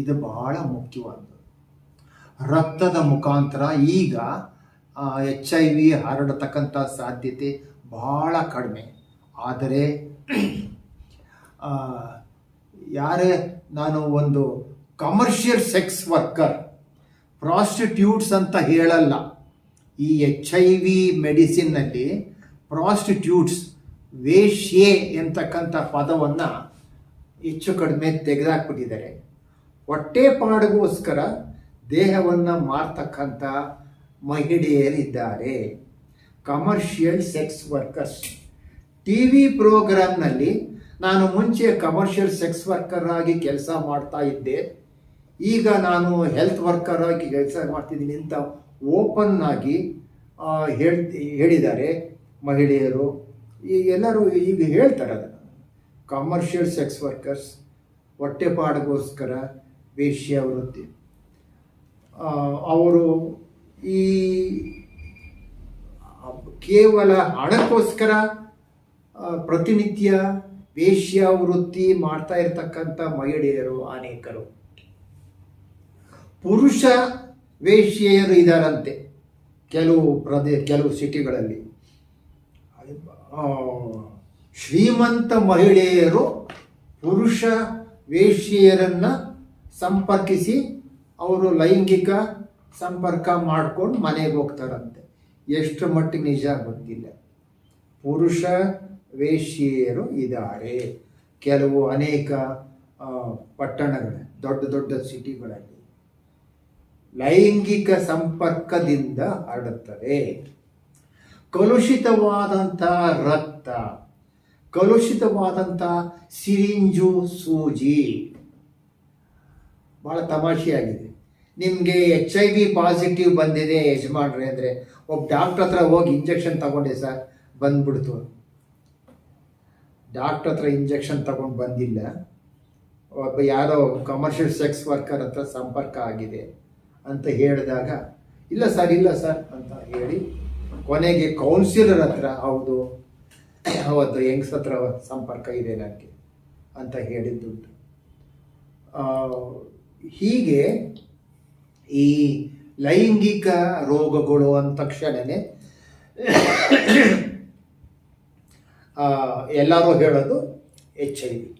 ಇದು ಬಹಳ ಮುಖ್ಯವಾದ್ದು. ರಕ್ತದ ಮುಖಾಂತರ ಈಗ HIV ಹರಡತಕ್ಕಂಥ ಸಾಧ್ಯತೆ ಬಹಳ ಕಡಿಮೆ. ಆದರೆ ನಾನು ಒಂದು ಕಮರ್ಷಿಯಲ್ ಸೆಕ್ಸ್ ವರ್ಕರ್, ಪ್ರಾಸ್ಟಿಟ್ಯೂಟ್ಸ್ ಅಂತ ಹೇಳಲ್ಲ. ಈ HIV ಮೆಡಿಸಿನ್ನಲ್ಲಿ ಪ್ರಾಸ್ಟಿಟ್ಯೂಟ್ಸ್, ವೇಶ್ಯೆ ಎಂತಕ್ಕಂಥ ಪದವನ್ನು ಹೆಚ್ಚು ಕಡಿಮೆ ತೆಗೆದಾಕ್ಬಿಟ್ಟಿದ್ದಾರೆ. ಹೊಟ್ಟೆಪಾಡಿಗೋಸ್ಕರ ದೇಹವನ್ನು ಮಾರ್ತಕ್ಕಂಥ ಮಹಿಳೆಯರಿದ್ದಾರೆ, ಕಮರ್ಷಿಯಲ್ ಸೆಕ್ಸ್ ವರ್ಕರ್ಸ್. TV ಪ್ರೋಗ್ರಾಮ್ನಲ್ಲಿ ನಾನು ಮುಂಚೆ ಕಮರ್ಷಿಯಲ್ ಸೆಕ್ಸ್ ವರ್ಕರ್ ಆಗಿ ಕೆಲಸ ಮಾಡ್ತಾ ಇದ್ದೆ, ಈಗ ನಾನು ಹೆಲ್ತ್ ವರ್ಕರ್ ಆಗಿ ಕೆಲಸ ಮಾಡ್ತಿದ್ದೀನಿ ಅಂತ ಓಪನ್ ಆಗಿ ಹೇಳಿದ್ದಾರೆ ಮಹಿಳೆಯರು. ಎಲ್ಲರೂ ಈಗ ಹೇಳ್ತಾರೆ ಅದನ್ನು. ಕಮರ್ಷಿಯಲ್ ಸೆಕ್ಸ್ ವರ್ಕರ್ಸ್, ಹೊಟ್ಟೆಪಾಡಿಗೋಸ್ಕರ ವೇಶ್ಯಾವೃತ್ತಿ. ಅವರು ಈ ಕೇವಲ ಹಣಕ್ಕೋಸ್ಕರ ಪ್ರತಿನಿತ್ಯ ವೇಶ್ಯಾವೃತ್ತಿ ಮಾಡ್ತಾ ಇರ್ತಕ್ಕಂಥ ಮಹಿಳೆಯರು ಅನೇಕರು. ಪುರುಷ ವೇಶ್ಯೆಯರು ಇದ್ದಾರಂತೆ ಕೆಲವು ಸಿಟಿಗಳಲ್ಲಿ. ಶ್ರೀಮಂತ ಮಹಿಳೆಯರು ಪುರುಷ ವೇಶ್ಯೆಯರನ್ನು ಸಂಪರ್ಕಿಸಿ ಅವರು ಲೈಂಗಿಕ ಸಂಪರ್ಕ ಮಾಡ್ಕೊಂಡು ಮನೆಗೆ ಹೋಗ್ತಾರಂತೆ. ಎಷ್ಟು ಮಟ್ಟಿಗೆ ನಿಜ ಗೊತ್ತಿಲ್ಲ. ಪುರುಷ ವೇಶ್ಯೆಯರು ಇದ್ದಾರೆ ಅನೇಕ ಪಟ್ಟಣಗಳ ದೊಡ್ಡ ದೊಡ್ಡ ಸಿಟಿಗಳಲ್ಲಿ. ಲೈಂಗಿಕ ಸಂಪರ್ಕದಿಂದ ಹರಡುತ್ತದೆ. ಕಲುಷಿತವಾದಂಥ ರಕ್ತ, ಕಲುಷಿತವಾದಂಥ ಸಿರಿಂಜು, ಸೂಜಿ. ಭಾಳ ತಮಾಷೆಯಾಗಿದೆ. ನಿಮಗೆ HIV ಪಾಸಿಟಿವ್ ಬಂದಿದೆ ಯಜಮಾನ್ರೆ ಅಂದರೆ ಒಬ್ಬ ಡಾಕ್ಟ್ರ್ ಹತ್ರ ಹೋಗಿ ಇಂಜೆಕ್ಷನ್ ತಗೊಂಡೆ ಸರ್ ಬಂದ್ಬಿಡ್ತು. ಡಾಕ್ಟ್ರ್ ಹತ್ರ ಇಂಜೆಕ್ಷನ್ ತಗೊಂಡು ಬಂದಿಲ್ಲ, ಒಬ್ಬ ಯಾರೋ ಕಮರ್ಷಿಯಲ್ ಸೆಕ್ಸ್ ವರ್ಕರ್ ಹತ್ರ ಸಂಪರ್ಕ ಆಗಿದೆ ಅಂತ ಹೇಳಿದಾಗ ಇಲ್ಲ ಸರ್ ಅಂತ ಹೇಳಿ ಕೊನೆಗೆ ಕೌನ್ಸಿಲರ್ ಹತ್ರ ಹೌದು ಹೆಂಗ್ಸ್ ಹತ್ರ ಸಂಪರ್ಕ ಇದೆ ನನಗೆ ಅಂತ ಹೇಳಿದ್ದುಂಟು. ಹೀಗೆ ಈ ಲೈಂಗಿಕ ರೋಗಗಳು ಅಂದ ತಕ್ಷಣವೇ ಎಲ್ಲರೂ ಹೇಳೋದು HIV.